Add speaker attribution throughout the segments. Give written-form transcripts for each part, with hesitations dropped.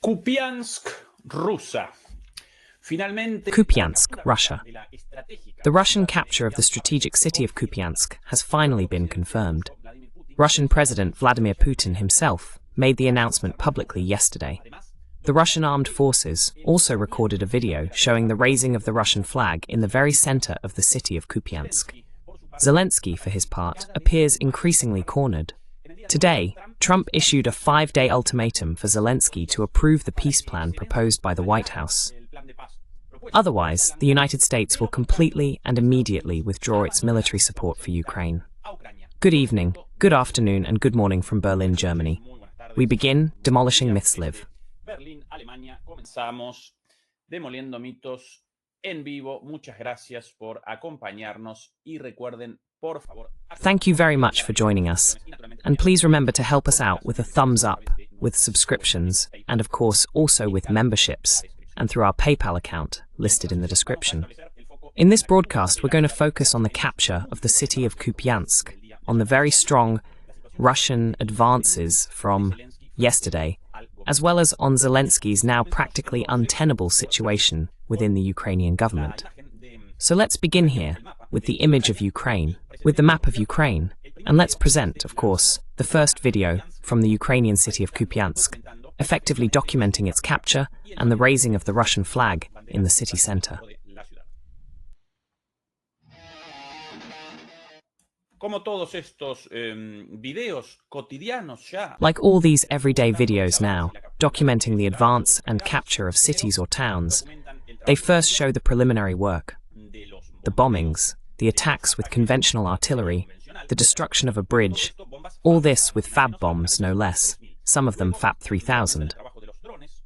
Speaker 1: Kupiansk, Russia.
Speaker 2: Kupiansk, Russia. The Russian capture of the strategic city of Kupiansk has finally been confirmed. Russian President Vladimir Putin himself made the announcement publicly yesterday. The Russian armed forces also recorded a video showing the raising of the Russian flag in the very center of the city of Kupiansk. Zelensky, for his part, appears increasingly cornered. Today, Trump issued a 5-day ultimatum for Zelensky to approve the peace plan proposed by the White House. Otherwise, the United States will completely and immediately withdraw its military support for Ukraine. Good evening, good afternoon, and good morning from Berlin, Germany. We begin Demolishing Myths Live.
Speaker 1: Berlín, Alemania, comenzamos Demoliendo mitos en vivo. Muchas gracias por acompañarnos y recuerden, por favor.
Speaker 2: Thank you very much for joining us, and please remember to help us out with a thumbs up, with subscriptions, and of course also with memberships, and through our PayPal account listed in the description. In this broadcast, we're going to focus on the capture of the city of Kupiansk, on the very strong Russian advances from yesterday, as well as on Zelensky's now practically untenable situation within the Ukrainian government. So let's begin here with the image of Ukraine, with the map of Ukraine, and let's present, of course, the first video from the Ukrainian city of Kupiansk, effectively documenting its capture and the raising of the Russian flag in the city center. Like all these everyday videos now, documenting the advance and capture of cities or towns, they first show the preliminary work. The bombings, the attacks with conventional artillery, the destruction of a bridge, all this with fab bombs no less, some of them FAP 3000.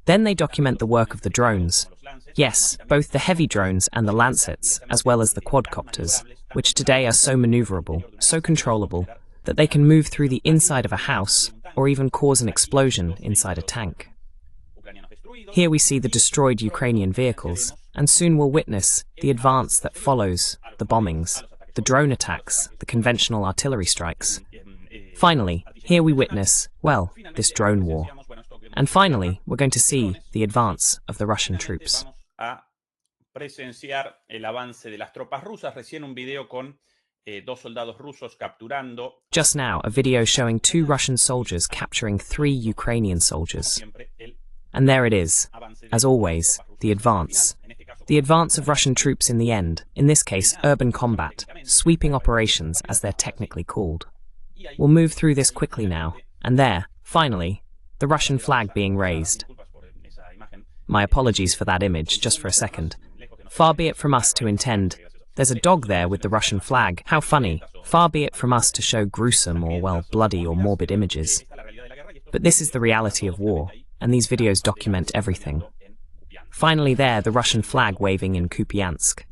Speaker 2: Then they document the work of the drones. Yes, both the heavy drones and the Lancets, as well as the quadcopters, which today are so maneuverable, so controllable, that they can move through the inside of a house or even cause an explosion inside a tank. Here we see the destroyed Ukrainian vehicles, and soon we'll witness the advance that follows the bombings, the drone attacks, the conventional artillery strikes. Finally, here we witness, well, this drone war. And finally, we're going to see the advance of the Russian troops.
Speaker 1: Presenciar el avance de las tropas rusas. Recién un video con dos soldados rusos capturando.
Speaker 2: Just now, a video showing 2 Russian soldiers capturing 3 Ukrainian soldiers. And there it is, as always, the advance. The advance of Russian troops in the end, in this case urban combat, sweeping operations as they're technically called. We'll move through this quickly now, and there, finally, the Russian flag being raised. My apologies for that image, just for a second. Far be it from us to intend. There's a dog there with the Russian flag. How funny. Far be it from us to show gruesome or, well, bloody or morbid images. But this is the reality of war, and these videos document everything. Finally there, the Russian flag waving in Kupiansk.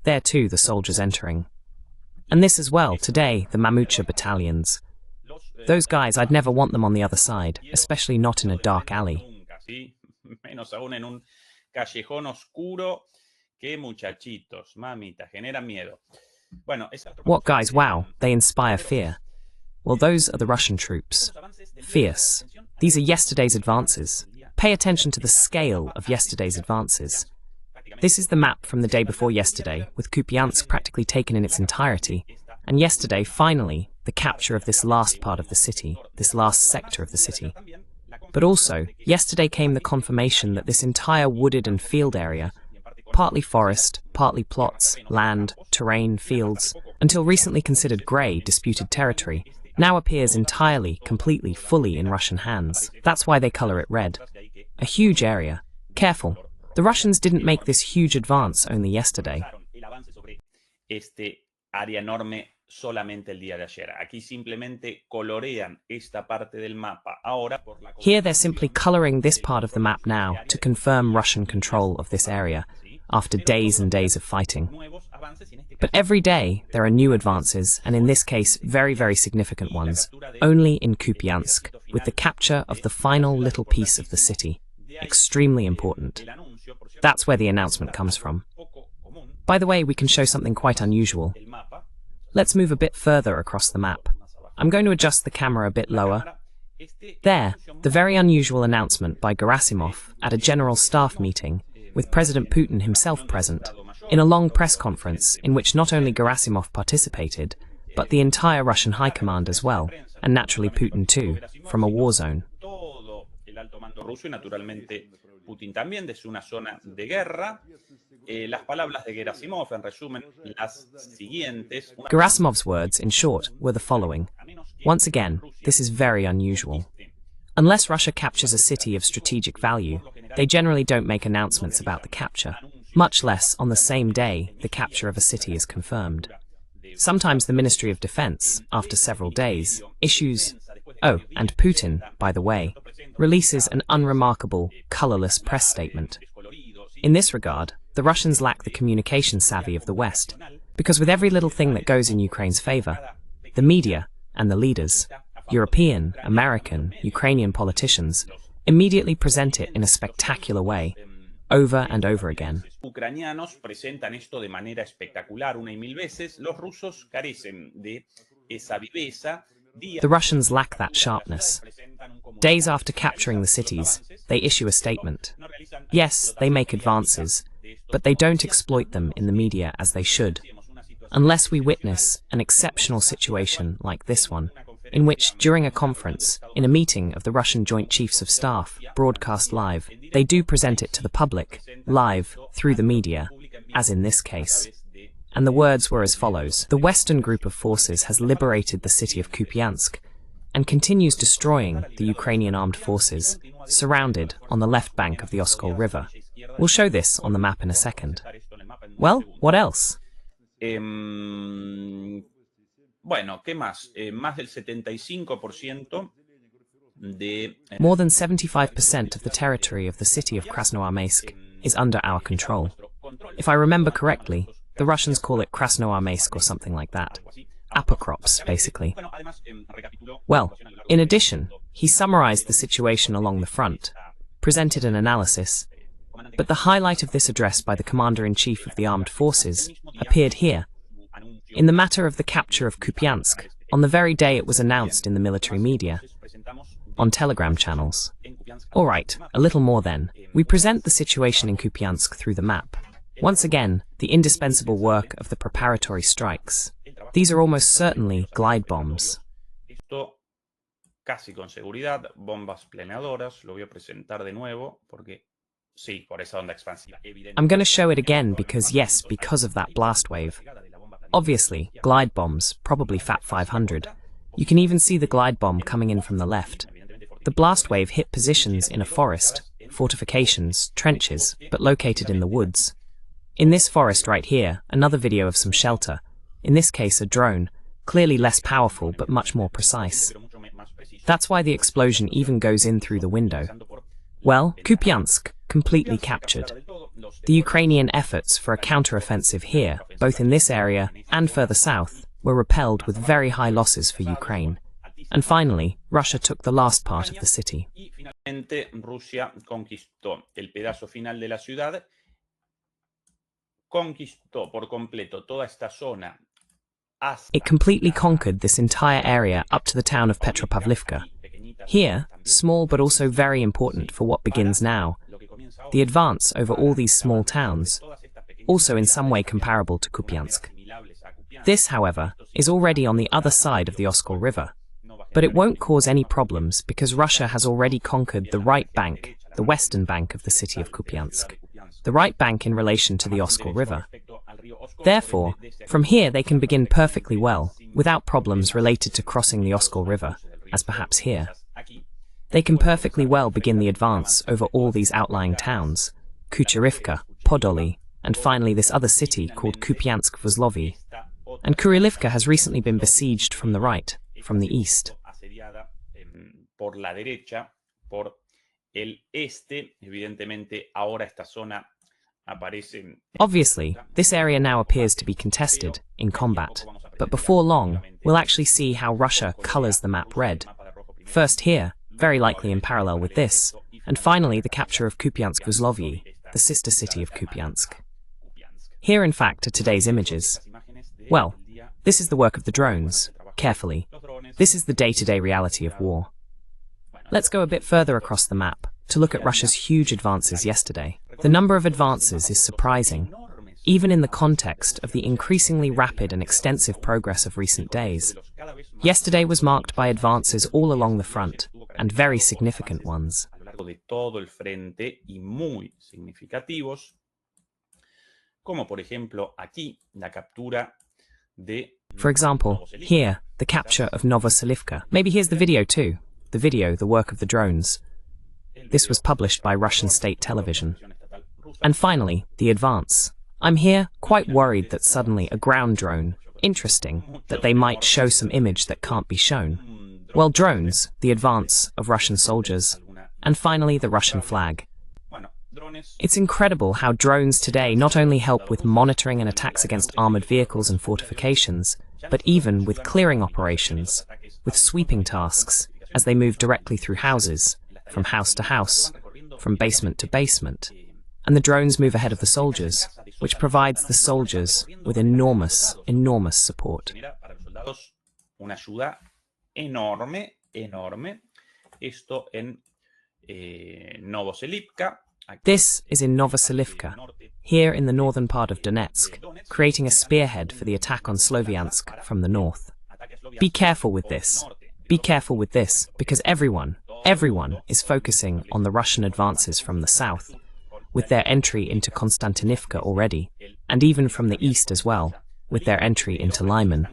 Speaker 2: There too, the soldiers entering. And this as well, today, the Mamucha battalions. Those guys, I'd never want them on the other side, especially not in a dark alley. What guys, wow, they inspire fear. Well, those are the Russian troops. Fierce. These are yesterday's advances. Pay attention to the scale of yesterday's advances. This is the map from the day before yesterday, with Kupiansk practically taken in its entirety, and yesterday, finally, the capture of this last part of the city, this last sector of the city. But also, yesterday came the confirmation that this entire wooded and field area, partly forest, partly plots, land, terrain, fields, until recently considered grey, disputed territory, now appears entirely, completely, fully in Russian hands. That's why they color it red. A huge area. Careful. The Russians didn't make this huge advance only yesterday.
Speaker 1: Área enorme solamente el día de ayer. Aquí simplemente colorean esta parte del mapa. Ahora,
Speaker 2: here they're simply coloring this part of the map now to confirm Russian control of this area, after days and days of fighting. But every day there are new advances, and in this case very, very significant ones, only in Kupiansk, with the capture of the final little piece of the city. Extremely important. That's where the announcement comes from. By the way, we can show something quite unusual. Let's move a bit further across the map. I'm going to adjust the camera a bit lower. There, the very unusual announcement by Gerasimov at a general staff meeting, with President Putin himself present, in a long press conference in which not only Gerasimov participated, but the entire Russian high command as well, and naturally Putin too, from a war zone.
Speaker 1: Putin también desde una zona de guerra. Las palabras de Gerasimov, en resumen, las siguientes.
Speaker 2: Gerasimov's words, in short, were the following. Once again, this is very unusual. Unless Russia captures a city of strategic value, they generally don't make announcements about the capture, much less on the same day the capture of a city is confirmed. Sometimes the Ministry of Defense, after several days, issues... Oh, and Putin, by the way, releases an unremarkable, colorless press statement. In this regard, the Russians lack the communication savvy of the West, because with every little thing that goes in Ukraine's favor, the media and the leaders, European, American, Ukrainian politicians, immediately present it in a spectacular way, over and over again.
Speaker 1: Ucranianos presentan esto de manera espectacular una y mil veces. Los rusos carecen de esa viveza.
Speaker 2: The Russians lack that sharpness. Days after capturing the cities, they issue a statement. Yes, they make advances, but they don't exploit them in the media as they should. Unless we witness an exceptional situation like this one, in which, during a conference, in a meeting of the Russian Joint Chiefs of Staff, broadcast live, they do present it to the public, live, through the media, as in this case. And the words were as follows. The Western group of forces has liberated the city of Kupiansk and continues destroying the Ukrainian armed forces, surrounded on the left bank of the Oskol River. We'll show this on the map in a second. Well, what else?
Speaker 1: Bueno, ¿qué más? Más del 75% de...
Speaker 2: More than 75% of the territory of the city of Krasnoarmeysk is under our control. If I remember correctly, the Russians call it Krasnoarmeysk or something like that. Apocryphs, basically. Well, in addition, he summarized the situation along the front, presented an analysis, but the highlight of this address by the Commander-in-Chief of the Armed Forces appeared here, in the matter of the capture of Kupiansk, on the very day it was announced in the military media, on Telegram channels. All right, a little more then. We present the situation in Kupiansk through the map. Once again, the indispensable work of the preparatory strikes. These are almost certainly glide bombs.
Speaker 1: Casi con seguridad, bombas planeadoras. Lo voy a presentar de nuevo porque sí, por esa onda expansiva.
Speaker 2: I'm going to show it again because yes, because of that blast wave. Obviously, glide bombs, probably FAT 500. You can even see the glide bomb coming in from the left. The blast wave hit positions in a forest, fortifications, trenches, but located in the woods. In this forest right here, another video of some shelter, in this case a drone, clearly less powerful but much more precise. That's why the explosion even goes in through the window. Well, Kupiansk, completely captured. The Ukrainian efforts for a counter-offensive here, both in this area and further south, were repelled with very high losses for Ukraine. And finally, Russia took the last part of the city.
Speaker 1: Rusia conquistó el pedazo final de la ciudad. Conquistó por completo toda esta zona.
Speaker 2: It completely conquered this entire area up to the town of Petropavlivka. Here, small but also very important for what begins now, the advance over all these small towns, also in some way comparable to Kupiansk. This, however, is already on the other side of the Oskol River, but it won't cause any problems because Russia has already conquered the right bank, the western bank of the city of Kupiansk, the right bank in relation to the Oskol River. Therefore, from here they can begin perfectly well, without problems related to crossing the Oskol River, as perhaps here. They can perfectly well begin the advance over all these outlying towns, Kuchurivka, Podoli, and finally this other city called Kupiansk-Vozlovi. And Kurilivka has recently been besieged from the right, from the east.
Speaker 1: Por la derecha, por el este, evidentemente ahora esta zona aparece.
Speaker 2: Obviously, this area now appears to be contested, in combat. But before long, we'll actually see how Russia colors the map red. First here, very likely in parallel with this, and finally the capture of Kupiansk-Vozlovi, the sister city of Kupiansk. Here in fact are today's images. Well, this is the work of the drones, carefully. This is the day-to-day reality of war. Let's go a bit further across the map to look at Russia's huge advances yesterday. The number of advances is surprising, even in the context of the increasingly rapid and extensive progress of recent days. Yesterday was marked by advances all along the front, and very significant ones. For example, here, the capture of Novoselivka. Maybe here's the video too. The video, the work of the drones. This was published by Russian state television. And finally, the advance. I'm here quite worried that suddenly a ground drone, interesting, that they might show some image that can't be shown. Well, drones, the advance of Russian soldiers, and finally the Russian flag. It's incredible how drones today not only help with monitoring and attacks against armored vehicles and fortifications, but even with clearing operations, with sweeping tasks, as they move directly through houses, from house to house, from basement to basement. And the drones move ahead of the soldiers, which provides the soldiers with enormous, enormous support. This is in Novoselivka, here in the northern part of Donetsk, creating a spearhead for the attack on Sloviansk from the north. Be careful with this. Be careful with this, because everyone is focusing on the Russian advances from the south, with their entry into Konstantinivka already, and even from the east as well, with their entry into Lyman.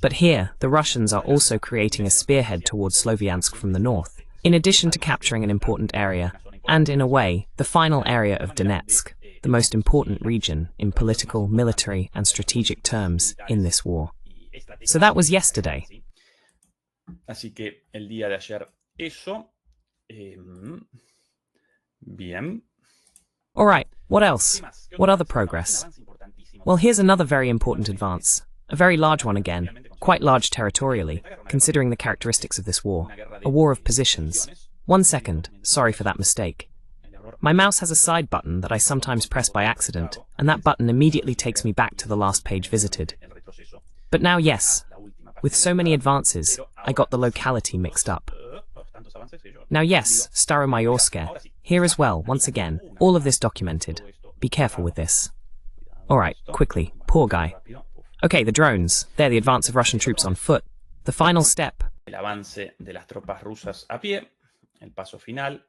Speaker 2: But here, the Russians are also creating a spearhead towards Sloviansk from the north, in addition to capturing an important area, and in a way, the final area of Donetsk, the most important region in political, military, and strategic terms in this war. So that was yesterday.
Speaker 1: Así que el día de ayer eso. Bien.
Speaker 2: All right, what else? What other progress? Well, here's another very important advance. A very large one again, quite large territorially, considering the characteristics of this war. A war of positions. 1 second, sorry for that mistake. My mouse has a side button that I sometimes press by accident, and that button immediately takes me back to the last page visited. But now, yes, with so many advances, I got the locality mixed up. Now yes, Staromayorsk, here as well, once again, all of this documented. Be careful with this. Alright, quickly, poor guy. Okay, the drones, they're the advance of Russian troops on foot. The final step.
Speaker 1: El avance de las tropas rusas a pie, el paso final.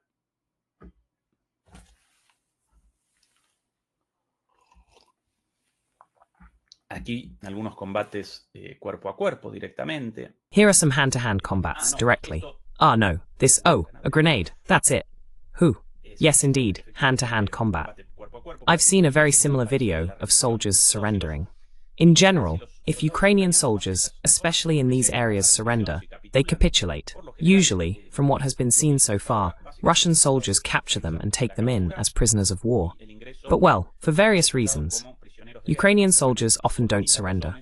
Speaker 1: Aquí algunos combates cuerpo a cuerpo directamente.
Speaker 2: Here are some hand-to-hand combats directly. Ah, no, this, oh, a grenade, that's it. Who? Yes, indeed, hand-to-hand combat. I've seen a very similar video of soldiers surrendering. In general, if Ukrainian soldiers, especially in these areas, surrender, they capitulate. Usually, from what has been seen so far, Russian soldiers capture them and take them in as prisoners of war. But well, for various reasons. Ukrainian soldiers often don't surrender.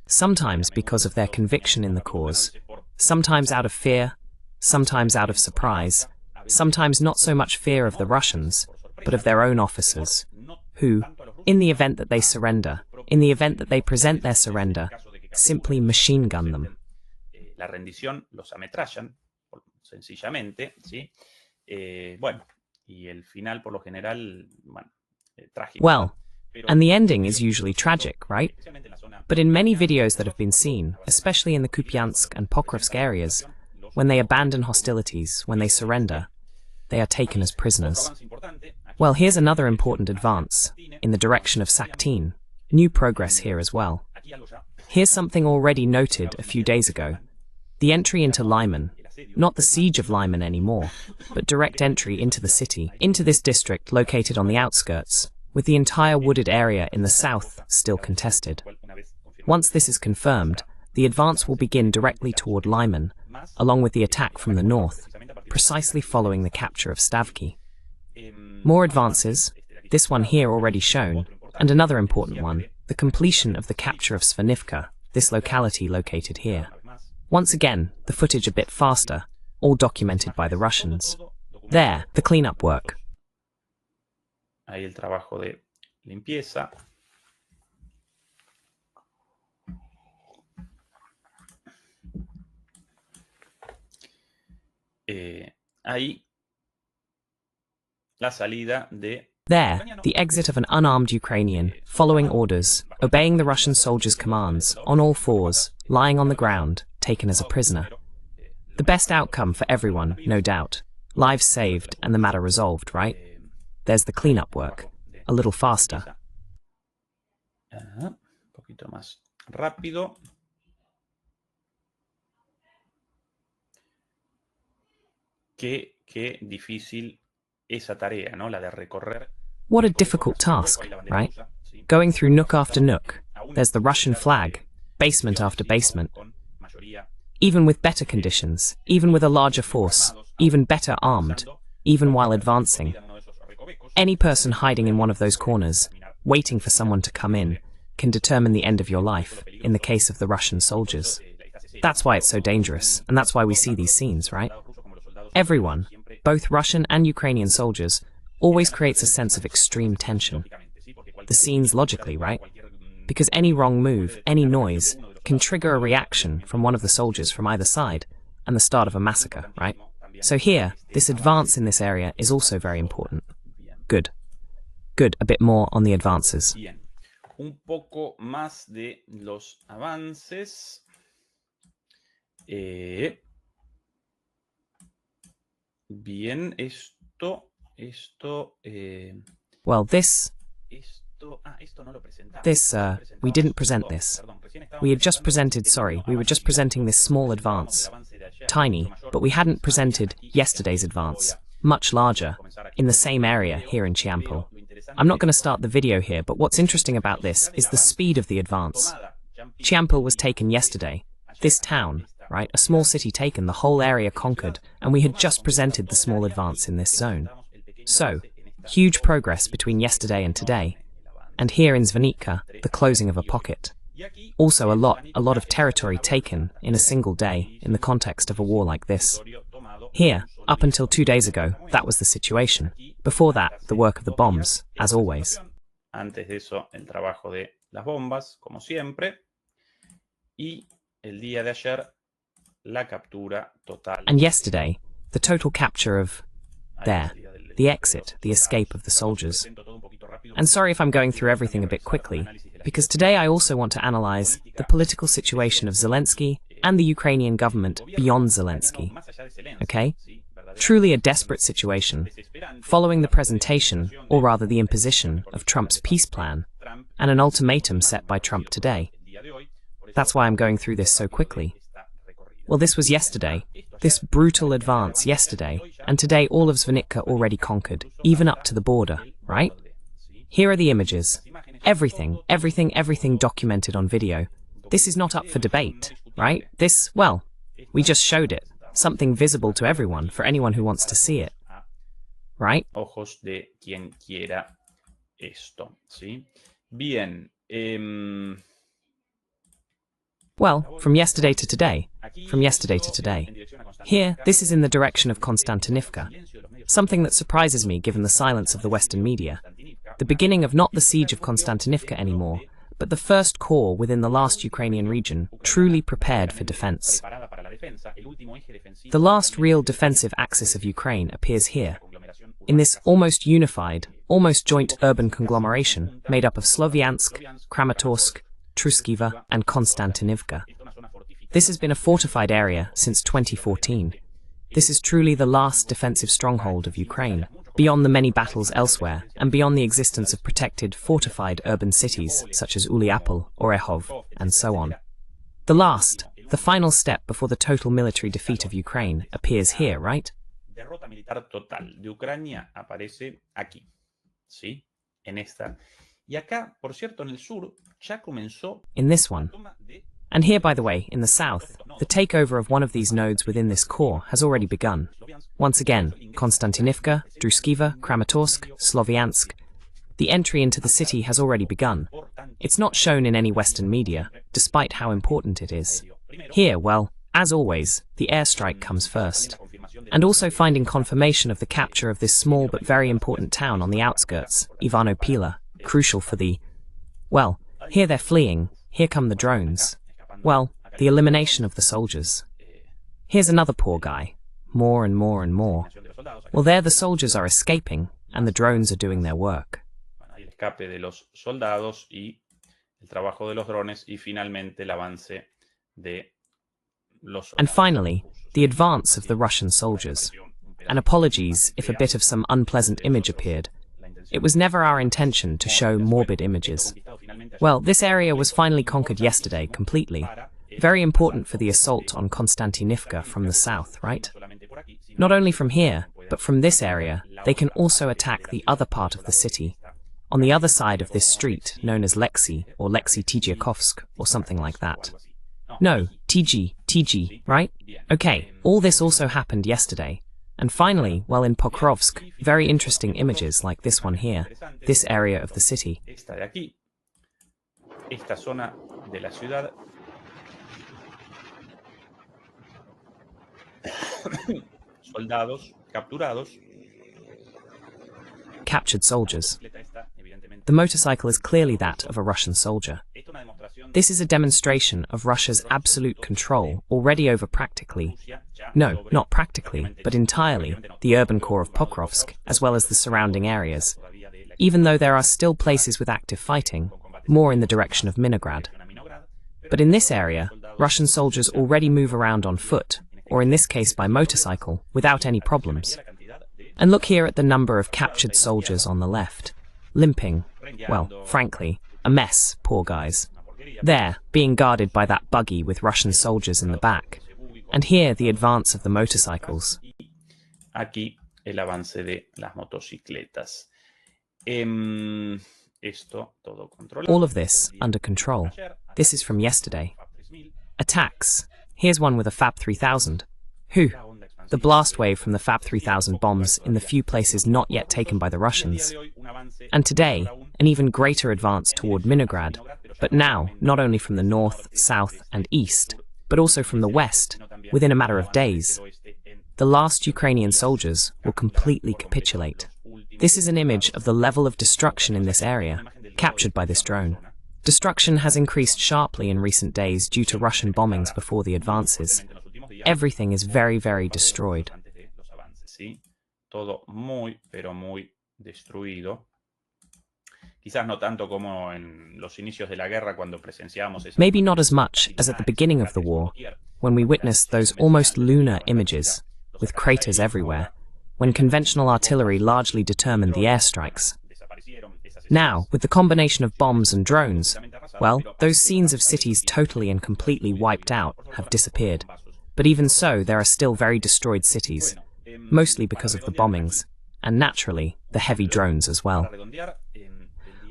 Speaker 2: Sometimes because of their conviction in the cause, sometimes out of fear, sometimes out of surprise, sometimes not so much fear of the Russians, but of their own officers, who, in the event that they surrender, in the event that they present their surrender, simply machine gun them.
Speaker 1: La rendición los ametrallan, sencillamente, ¿sí? Bueno, y el final por lo general, bueno, trágico.
Speaker 2: Well, and the ending is usually tragic, right? But in many videos that have been seen, especially in the Kupiansk and Pokrovsk areas, when they abandon hostilities, when they surrender, they are taken as prisoners. Well, here's another important advance, in the direction of Saktin. New progress here as well. Here's something already noted a few days ago. The entry into Lyman, not the siege of Lyman anymore, but direct entry into the city, into this district located on the outskirts, with the entire wooded area in the south still contested. Once this is confirmed, the advance will begin directly toward Lyman, along with the attack from the north, precisely following the capture of Stavki. More advances, this one here already shown, and another important one, the completion of the capture of Svanivka, this locality located here. Once again, the footage a bit faster, all documented by the Russians. There, the cleanup work.
Speaker 1: Ahí el trabajo de limpieza. Ahí la salida de...
Speaker 2: There, the exit of an unarmed Ukrainian, following orders, obeying the Russian soldiers' commands, on all fours, lying on the ground, taken as a prisoner. The best outcome for everyone, no doubt. Lives saved and the matter resolved, right? There's the cleanup work. A little faster.
Speaker 1: Un poquito más rápido. Qué difícil esa tarea, ¿no? La de recorrer.
Speaker 2: What a difficult task, right? Going through nook after nook. There's the Russian flag, basement after basement. Even with better conditions, even with a larger force, even better armed, even while advancing. Any person hiding in one of those corners, waiting for someone to come in, can determine the end of your life, in the case of the Russian soldiers. That's why it's so dangerous, and that's why we see these scenes, right? Everyone, both Russian and Ukrainian soldiers, always creates a sense of extreme tension. The scenes logically, right? Because any wrong move, any noise, can trigger a reaction from one of the soldiers from either side, and the start of a massacre, right? So here, this advance in this area is also very important. Good. Good, a bit more on the advances.
Speaker 1: Bien. Un poco más de los avances. Bien, esto.
Speaker 2: Well, this, we didn't present this. We had just presented, we were just presenting this small advance. Tiny, but we hadn't presented yesterday's advance, much larger, in the same area here in Chiampol. I'm not going to start the video here, but what's interesting about this is the speed of the advance. Chiampol was taken yesterday. This town, right, a small city taken, the whole area conquered, and we had just presented the small advance in this zone. So, huge progress between yesterday and today. And here in Zvanica, the closing of a pocket. Also a lot of territory taken in a single day in the context of a war like this. Here, up until 2 days ago, that was the situation. Before that, the work of the bombs, as always.
Speaker 1: Antes de eso, el trabajo de las bombas, como siempre. Y el día de ayer, la captura total.
Speaker 2: And yesterday, the total capture of... there. The exit, the escape of the soldiers. And sorry if I'm going through everything a bit quickly, because today I also want to analyze the political situation of Zelensky and the Ukrainian government beyond Zelensky. Okay? Truly a desperate situation, following the presentation, or rather the imposition, of Trump's peace plan, and an ultimatum set by Trump today. That's why I'm going through this so quickly. Well, this was yesterday, this brutal advance yesterday, and today all of Zvanica already conquered, even up to the border, right? Here are the images. Everything documented on video. This is not up for debate, right? This, well, we just showed it. Something visible to everyone, for anyone who wants to see it. Right?
Speaker 1: Ojos de quien quiera esto, ¿sí? Bien.
Speaker 2: Well, from yesterday to today. Here, this is in the direction of Konstantinivka. Something that surprises me given the silence of the Western media. The beginning of not the siege of Konstantinivka anymore, but the first corps within the last Ukrainian region, truly prepared for defense. The last real defensive axis of Ukraine appears here, in this almost unified, almost joint urban conglomeration made up of Sloviansk, Kramatorsk, Truskiva, and Konstantinivka. This has been a fortified area since 2014. This is truly the last defensive stronghold of Ukraine, beyond the many battles elsewhere, and beyond the existence of protected, fortified urban cities such as Uliapol, Orehov, and so on. The final step before the total military defeat of Ukraine appears here, right?
Speaker 1: Derrota militar total de Ucrania aparece aquí, ¿sí? En esta. Y acá, por cierto, en el sur ya comenzó
Speaker 2: In this one. And here, by the way, in the south, the takeover of one of these nodes within this core has already begun. Once again, Konstantinivka, Druskiva, Kramatorsk, Sloviansk. The entry into the city has already begun. It's not shown in any Western media, despite how important it is. Here, well, as always, the airstrike comes first. And also finding confirmation of the capture of this small but very important town on the outskirts, Ivanopila, crucial for the... Well, here they're fleeing, here come the drones. Well, the elimination of the soldiers. Here's another poor guy. More and more and more. Well, there the soldiers are escaping, and the drones are doing their work.
Speaker 1: El escape de los soldados y el trabajo de los drones y finalmente el avance de los soldados.
Speaker 2: And finally, the advance of the Russian soldiers. And apologies if a bit of some unpleasant image appeared. It was never our intention to show morbid images. Well, this area was finally conquered yesterday completely. Very important for the assault on Konstantinivka from the south, right? Not only from here, but from this area, they can also attack the other part of the city, on the other side of this street known as Lexi or Lexi Tijiakovsk or something like that. No, TG, right? Okay, all this also happened yesterday. And finally, well, in Pokrovsk, very interesting images like this one here, this area of the city.
Speaker 1: Esta de aquí, esta zona de la ciudad. Soldados capturados.
Speaker 2: Captured soldiers. The motorcycle is clearly that of a Russian soldier. This is a demonstration of Russia's absolute control already over practically, no, not practically, but entirely, the urban core of Pokrovsk, as well as the surrounding areas, even though there are still places with active fighting, more in the direction of Minograd. But in this area, Russian soldiers already move around on foot, or in this case by motorcycle, without any problems. And look here at the number of captured soldiers on the left, limping, well, frankly, a mess, poor guys. There, being guarded by that buggy with Russian soldiers in the back. And here, the advance of the motorcycles.
Speaker 1: Aquí, el avance de las motocicletas.
Speaker 2: All of this under control. This is from yesterday. Attacks. Here's one with a FAB 3000. Who? The blast wave from the FAB 3000 bombs in the few places not yet taken by the Russians. And today, an even greater advance toward Minograd, but now not only from the north, south and east, but also from the west, within a matter of days. The last Ukrainian soldiers will completely capitulate. This is an image of the level of destruction in this area, captured by this drone. Destruction has increased sharply in recent days due to Russian bombings before the advances. Everything is very, very destroyed.
Speaker 1: Todo muy, pero muy destruido. Quizás no tanto como en los inicios de la guerra cuando presenciábamos.
Speaker 2: Maybe not as much as at the beginning of the war, when we witnessed those almost lunar images, with craters everywhere, when conventional artillery largely determined the airstrikes. Now, with the combination of bombs and drones, well, those scenes of cities totally and completely wiped out have disappeared. But even so, there are still very destroyed cities, mostly because of the bombings, and naturally, the heavy drones as well.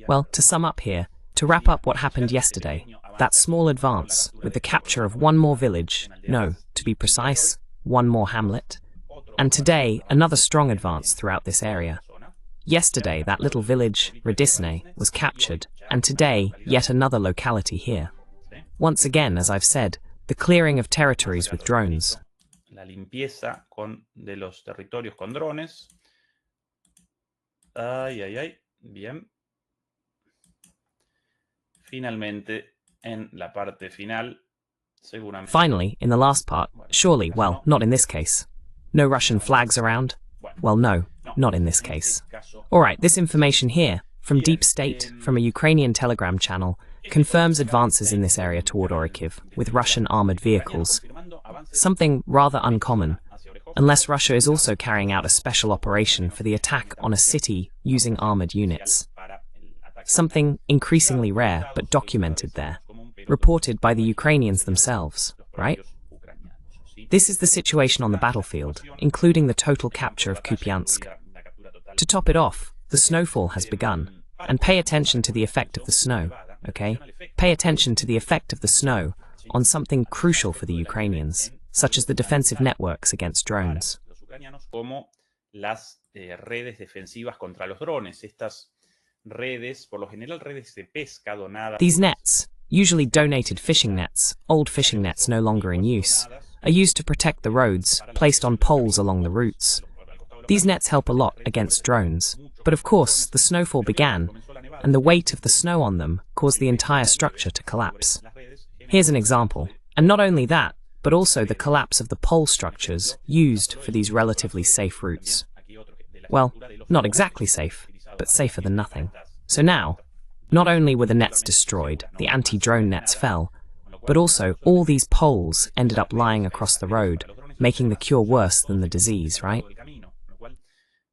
Speaker 2: Well, to sum up here, to wrap up what happened yesterday, that small advance, with the capture of one more village, no, to be precise, one more hamlet, and today, another strong advance throughout this area. Yesterday, that little village, Radisne, was captured, and today, yet another locality here. Once again, as I've said, the clearing of territories with drones.
Speaker 1: La limpieza de los territorios con drones. Bien. Finalmente, en la parte final, seguramente.
Speaker 2: Finally, in the last part, surely, well, not in this case. No Russian flags around? Well, no, not in this case. Alright, this information here, from Deep State, from a Ukrainian Telegram channel, confirms advances in this area toward Orikhiv, with Russian armored vehicles. Something rather uncommon, unless Russia is also carrying out a special operation for the attack on a city using armored units. Something increasingly rare, but documented there. reported by the Ukrainians themselves, right? This is the situation on the battlefield, including the total capture of Kupiansk. To top it off, the snowfall has begun. And pay attention to the effect of the snow, okay? Pay attention to the effect of the snow on something crucial for the Ukrainians, such as the defensive networks against drones.
Speaker 1: Las redes defensivas contra los drones. Estas redes, por lo general redes de pesca donadas.
Speaker 2: These nets, usually donated fishing nets, old fishing nets no longer in use, are used to protect the roads, placed on poles along the routes. These nets help a lot against drones, but of course the snowfall began, and the weight of the snow on them caused the entire structure to collapse. Here's an example, and not only that, but also the collapse of the pole structures used for these relatively safe routes. Well, not exactly safe, but safer than nothing. So now, not only were the nets destroyed, the anti-drone nets fell, but also all these poles ended up lying across the road, making the cure worse than the disease, right?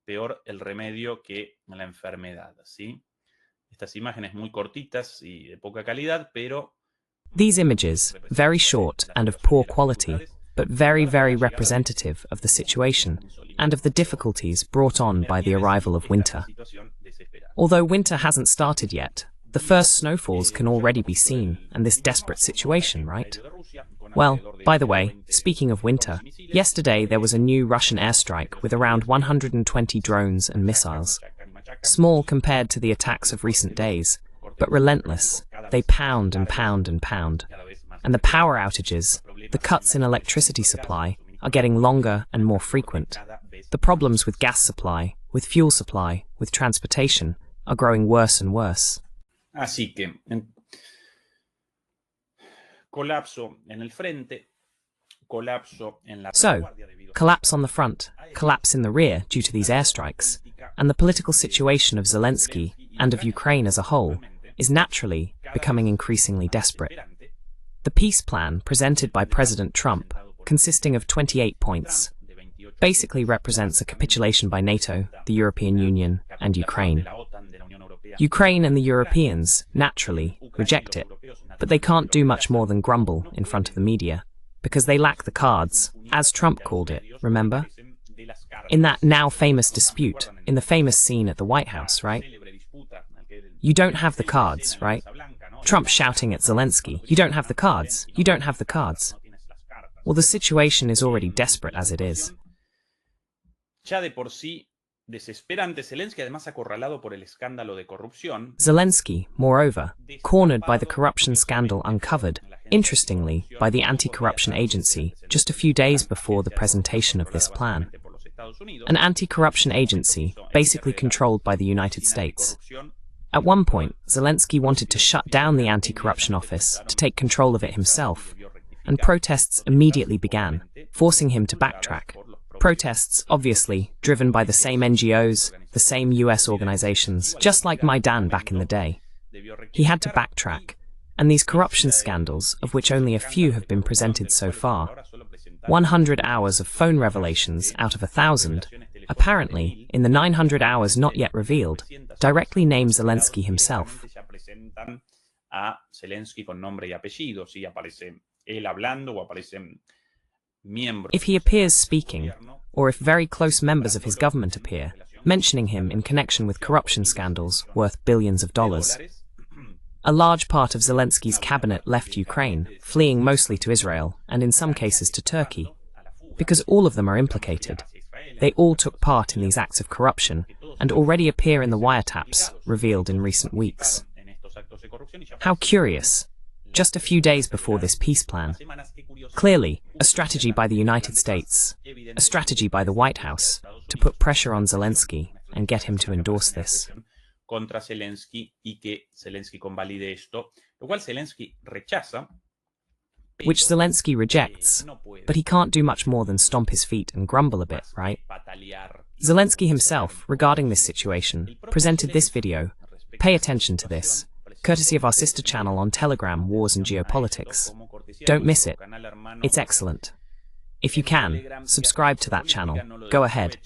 Speaker 1: Peor el remedio que la enfermedad, ¿sí? Estas imágenes muy cortitas y de poca calidad, pero
Speaker 2: these images, very short and of poor quality, but very, very representative of the situation and of the difficulties brought on by the arrival of winter. Although winter hasn't started yet, the first snowfalls can already be seen, and this desperate situation, right? Well, by the way, speaking of winter, yesterday there was a new Russian airstrike with around 120 drones and missiles. Small compared to the attacks of recent days, but relentless. They pound and pound and pound. And the power outages, the cuts in electricity supply, are getting longer and more frequent. The problems with gas supply, with fuel supply, with transportation, are growing worse and worse.
Speaker 1: Así que, colapso en el frente, colapso en la
Speaker 2: So, collapse on the front, collapse in the rear due to these airstrikes, and the political situation of Zelensky and of Ukraine as a whole is naturally becoming increasingly desperate. The peace plan presented by President Trump, consisting of 28 points, basically represents a capitulation by NATO, the European Union, and Ukraine. Ukraine and the Europeans, naturally, reject it, but they can't do much more than grumble in front of the media, because they lack the cards, as Trump called it, remember? In that now famous dispute, in the famous scene at the White House, right? You don't have the cards, right? Trump shouting at Zelensky, you don't have the cards, you don't have the cards. Well, the situation is already desperate as it is.
Speaker 1: Ya de por sí desesperante, Zelensky además acorralado por el escándalo de corrupción.
Speaker 2: Zelensky, moreover, cornered by the corruption scandal uncovered, interestingly, by the anti-corruption agency just a few days before the presentation of this plan. An anti-corruption agency basically controlled by the United States. At one point, Zelensky wanted to shut down the anti-corruption office to take control of it himself, and protests immediately began, forcing him to backtrack. Protests, obviously, driven by the same NGOs, the same US organizations, just like Maidan back in the day. He had to backtrack, and these corruption scandals, of which only a few have been presented so far, 100 hours of phone revelations out of 1,000, apparently, in the 900 hours not yet revealed, directly name Zelensky himself. If he appears speaking, or if very close members of his government appear, mentioning him in connection with corruption scandals worth billions of dollars. A large part of Zelensky's cabinet left Ukraine, fleeing mostly to Israel, and in some cases to Turkey, because all of them are implicated. They all took part in these acts of corruption, and already appear in the wiretaps revealed in recent weeks. How curious! Just a few days before this peace plan. Clearly, a strategy by the United States, a strategy by the White House, to put pressure on Zelensky and get him to endorse this.
Speaker 1: Contra Zelensky y que Zelensky convalide esto, lo cual Zelensky rechaza.
Speaker 2: Which Zelensky rejects, but he can't do much more than stomp his feet and grumble a bit, right? Zelensky himself, regarding this situation, presented this video. Pay attention to this, courtesy of our sister channel on Telegram, Wars and Geopolitics. Don't miss it. It's excellent. If you can, subscribe to that channel. Go ahead.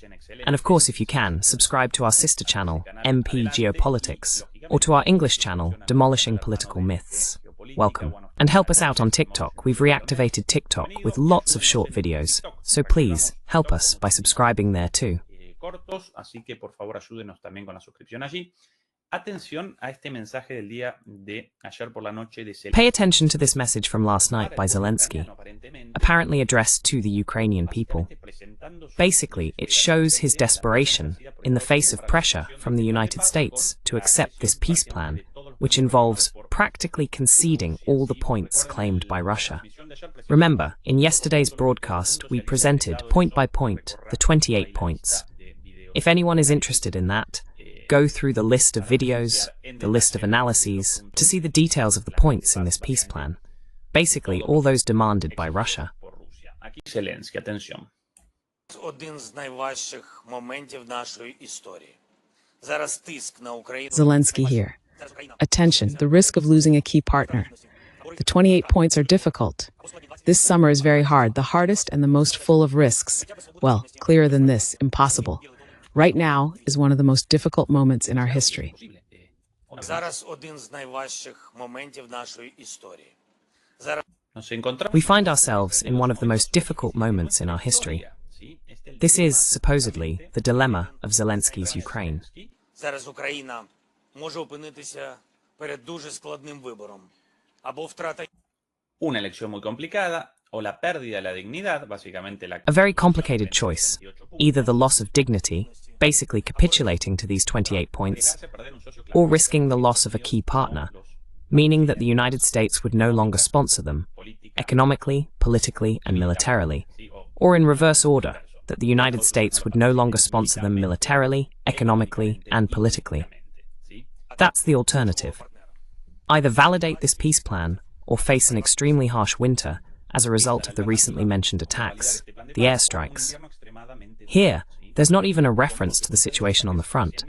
Speaker 2: And of course, if you can, subscribe to our sister channel, MP Geopolitics, or to our English channel, Demolishing Political Myths. Welcome. And help us out on TikTok. We've reactivated TikTok with lots of short videos, so please help us by subscribing there too.
Speaker 1: Cortos, así que por favor ayúdenos también con la suscripción allí. Atención a este mensaje del día de ayer por la noche de Zelensky.
Speaker 2: Pay attention to this message from last night by Zelensky, apparently addressed to the Ukrainian people. Basically, it shows his desperation in the face of pressure from the United States to accept this peace plan, which involves practically conceding all the points claimed by Russia. Remember, in yesterday's broadcast, we presented point by point the 28 points. If anyone is interested in that, go through the list of videos, the list of analyses, to see the details of the points in this peace plan. Basically, all those demanded by Russia.
Speaker 1: Zelensky, atención.
Speaker 3: Один з найважчих моментів нашої історії. Зараз тиск на Україну.
Speaker 4: Zelensky here. Attention, the risk of losing a key partner. The 28 points are difficult. This summer is very hard, the hardest and the most full of risks. Well, clearer than this, impossible. Right now is one of the most difficult moments in our history.
Speaker 3: Зараз один з найважчих моментів нашої історії.
Speaker 2: We find ourselves in one of the most difficult moments in our history. This is, supposedly, the dilemma of Zelensky's Ukraine.
Speaker 3: Зараз Україна може опинитися перед дуже складним вибором. Або втрата
Speaker 1: Una elección muy complicada o la pérdida de la dignidad, básicamente la...
Speaker 2: A very complicated choice. Either the loss of dignity, basically capitulating to these 28 points, or risking the loss of a key partner, meaning that the United States would no longer sponsor them, economically, politically, and militarily, or in reverse order, that the United States would no longer sponsor them militarily, economically, and politically. That's the alternative. Either validate this peace plan, or face an extremely harsh winter as a result of the recently mentioned attacks, the airstrikes. Here, there's not even a reference to the situation on the front,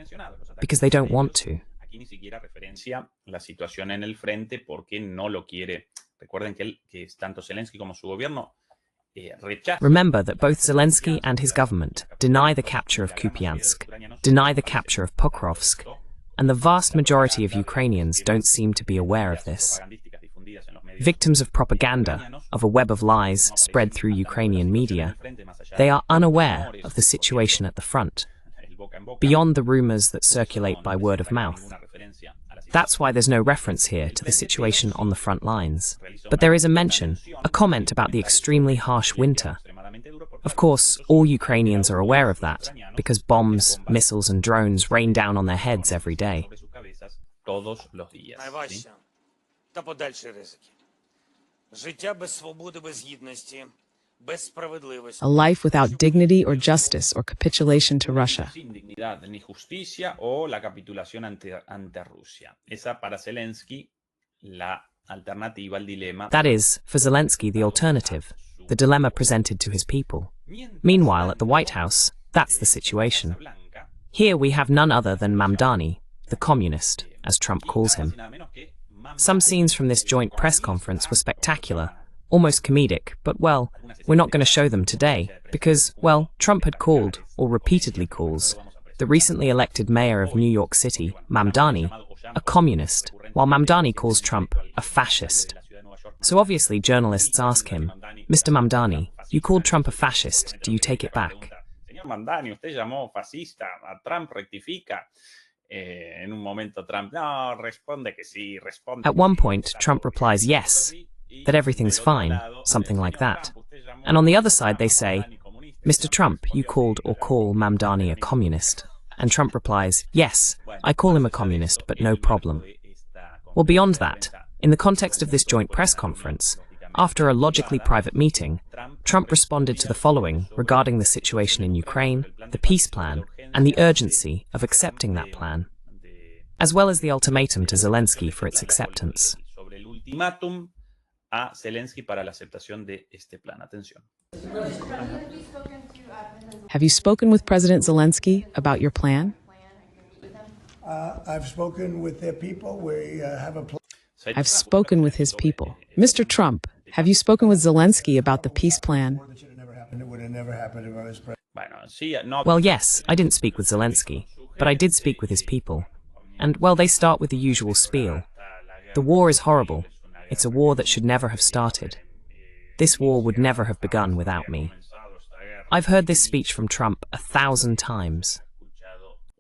Speaker 2: because they don't want to.
Speaker 1: Aquí ni siquiera referencia la situación en el frente porque no lo quiere. Recuerden que tanto Zelensky como su gobierno rechazan.
Speaker 2: Remember that both Zelensky and his government deny the capture of Kupiansk, deny the capture of Pokrovsk, and the vast majority of Ukrainians don't seem to be aware of this. Victims of propaganda, of a web of lies spread through Ukrainian media, they are unaware of the situation at the front, beyond the rumors that circulate by word of mouth. That's why there's no reference here to the situation on the front lines. But there is a mention, a comment about the extremely harsh winter. Of course, all Ukrainians are aware of that, because bombs, missiles and drones rain down on their heads every day.
Speaker 3: найважча та подальші ризики. Життя без свободи, без гідності, без справедливості.
Speaker 4: A life without dignity or justice or capitulation to Russia.
Speaker 1: Sin dignidad ni justicia o la capitulación ante Rusia. Esa para Zelensky la alternativa al dilema.
Speaker 2: That is, for Zelensky, the alternative, the dilemma presented to his people. Meanwhile, at the White House, that's the situation. Here we have none other than Mamdani, the communist, as Trump calls him. Some scenes from this joint press conference were spectacular, almost comedic, but well, we're not going to show them today, because, well, Trump had called, or repeatedly calls, the recently elected mayor of New York City, Mamdani, a communist, while Mamdani calls Trump a fascist. So obviously journalists ask him, Mr. Mamdani, you called Trump a fascist, do you take it back?
Speaker 1: Señor Mamdani, usted llamó fascista a Trump, rectifica. En un momento Trump, no, responde que sí, responde.
Speaker 2: At one point, Trump replies yes, that everything's fine, something like that. And on the other side they say, Mr. Trump, you called or call Mamdani a communist. And Trump replies, yes, I call him a communist, but no problem. Well, beyond that, in the context of this joint press conference, after a logically private meeting, Trump responded to the following regarding the situation in Ukraine, the peace plan, and the urgency of accepting that plan, as well as the ultimatum to Zelensky for its acceptance.
Speaker 1: Sobre el ultimátum a Zelensky para la aceptación de este plan. Atención.
Speaker 4: Have you spoken with President Zelensky about your plan?
Speaker 5: I've spoken with their people. We have a plan.
Speaker 4: I've spoken with his people. Mr. Trump, have you spoken with Zelensky about the peace plan?
Speaker 5: That should have never happened. It would have never happened if I was president.
Speaker 2: Well, yes, I didn't speak with Zelensky, but I did speak with his people. And, well, they start with the usual spiel. The war is horrible. It's a war that should never have started. This war would never have begun without me. I've heard this speech from Trump 1,000 times.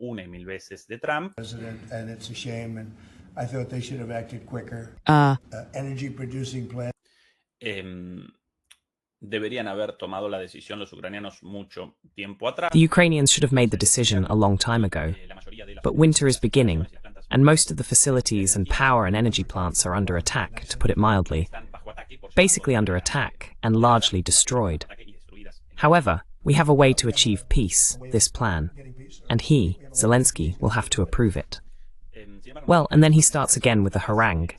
Speaker 1: Una y mil veces de Trump.
Speaker 5: President, and it's a shame, and I thought they should have acted quicker. Energy producing plants.
Speaker 1: Deberían haber tomado la decisión los ucranianos mucho tiempo atrás.
Speaker 2: The Ukrainians should have made the decision a long time ago. But winter is beginning, and most of the facilities and power and energy plants are under attack, to put it mildly. Basically under attack and largely destroyed. However, we have a way to achieve peace, this plan, and he, Zelensky, will have to approve it. Well, and then he starts again with the harangue.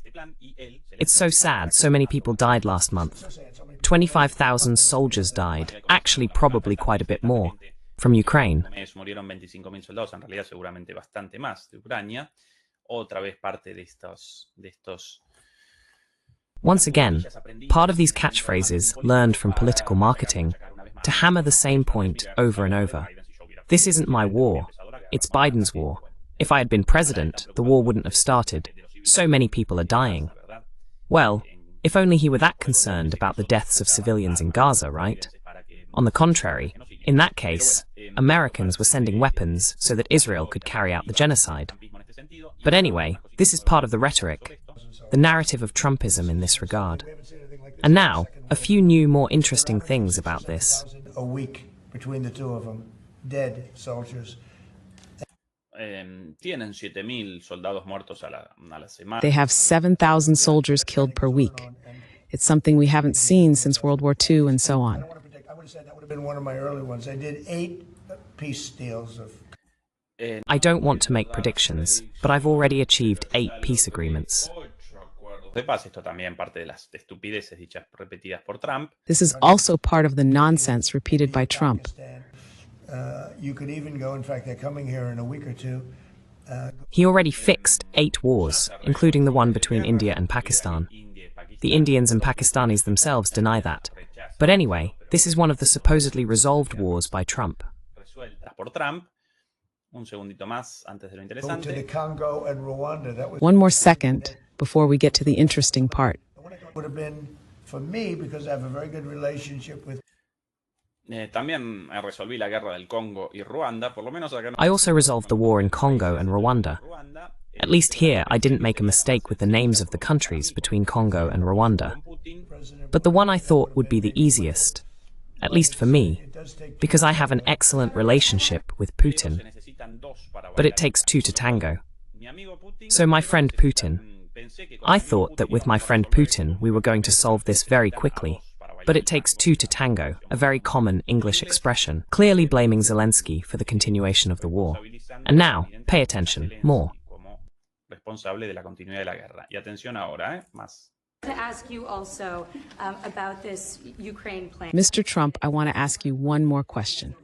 Speaker 2: It's so sad, so many people died last month. 25,000 soldiers died, actually probably quite a bit more, from Ukraine.
Speaker 1: Murieron 25,000 soldados, en realidad seguramente bastante más de Ucrania. Otra vez parte de estos.
Speaker 2: Once again, part of these catchphrases learned from political marketing to hammer the same point over and over. This isn't my war, it's Biden's war. If I had been president, the war wouldn't have started. So many people are dying. Well, if only he were that concerned about the deaths of civilians in Gaza, right? On the contrary, in that case, Americans were sending weapons so that Israel could carry out the genocide. But anyway, this is part of the rhetoric, the narrative of Trumpism in this regard. And now, a few new, more interesting things about this.
Speaker 5: A week between the two of them, dead soldiers.
Speaker 1: Tienen 7,000 soldados muertos a la semana.
Speaker 4: They have 7,000 soldiers killed per week. It's something we haven't seen since World War II and so on.
Speaker 5: I would have said that would have been one of my early ones. I did 8 peace deals of.
Speaker 2: I don't want to make predictions, but I've already achieved 8 peace agreements.
Speaker 1: De paz, esto también parte de las estupideces dichas repetidas por Trump.
Speaker 4: This is also part of the nonsense repeated by Trump.
Speaker 5: You could even go, in fact, they're coming here in a week or two.
Speaker 2: He already fixed 8 wars, including the one between India and Pakistan. The Indians and Pakistanis themselves deny that. But anyway, this is one of the supposedly resolved wars by Trump.
Speaker 1: Por Trump. Un segundito más antes de lo
Speaker 5: To the
Speaker 1: interesante.
Speaker 5: Congo and Rwanda. That was
Speaker 4: One more second before we get to the interesting part.
Speaker 5: would have been for me because I have a very good relationship with.
Speaker 1: También resolví la guerra del Congo y Ruanda, por lo menos acá no.
Speaker 2: I also resolved the war in Congo and Rwanda.
Speaker 1: Ruanda,
Speaker 2: At least here, I didn't make a mistake with the names of the countries between Congo and Rwanda.
Speaker 1: Putin,
Speaker 2: But the one I thought would be the easiest, at least for me, because I have an excellent relationship with
Speaker 1: se
Speaker 2: Putin.
Speaker 1: necesitan dos para
Speaker 2: But it
Speaker 1: bailar.
Speaker 2: takes 2 to tango.
Speaker 1: Mi amigo Putin,
Speaker 2: So my friend Putin,
Speaker 1: pensé que con
Speaker 2: I
Speaker 1: mi amigo
Speaker 2: thought that
Speaker 1: Putin
Speaker 2: with my
Speaker 1: íbamos a
Speaker 2: friend
Speaker 1: resolver
Speaker 2: Putin
Speaker 1: esto.
Speaker 2: we were going to solve this very quickly. But it takes 2 to tango, a very common English expression, clearly blaming Zelensky for the continuation of the war. And now, pay attention, more.
Speaker 1: Como responsable de la continuidad de la guerra. Y atención ahora, más.
Speaker 6: To ask you also about this Ukraine plan.
Speaker 4: Mr. Trump, I want to ask you one more question.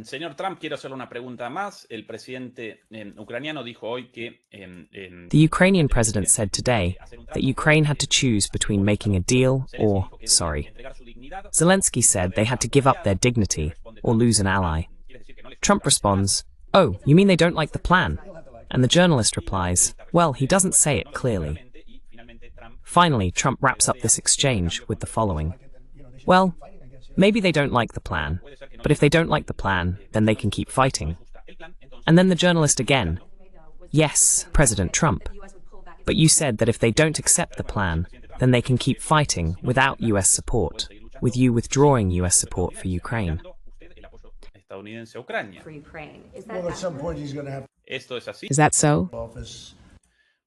Speaker 1: Señor Trump, quiero hacerle una pregunta más. El presidente ucraniano dijo hoy que
Speaker 2: The Ukrainian president said today that Ukraine had to choose between making a deal or, Zelensky said they had to give up their dignity or lose an ally. Trump responds, "Oh, you mean they don't like the plan?" And the journalist replies, "Well, he doesn't say it clearly." Finally, Trump wraps up this exchange with the following. Well, maybe they don't like the plan, but if they don't like the plan, then they can keep fighting. And then the journalist again, "Yes, President Trump, but you said that if they don't accept the plan, then they can keep fighting without US support, with you withdrawing US support for Ukraine."
Speaker 1: estadounidense a Ucrania.
Speaker 6: For Ukraine. Is that
Speaker 5: Well, at some point he's going to have
Speaker 1: Esto es así.
Speaker 4: Is that so?
Speaker 5: office.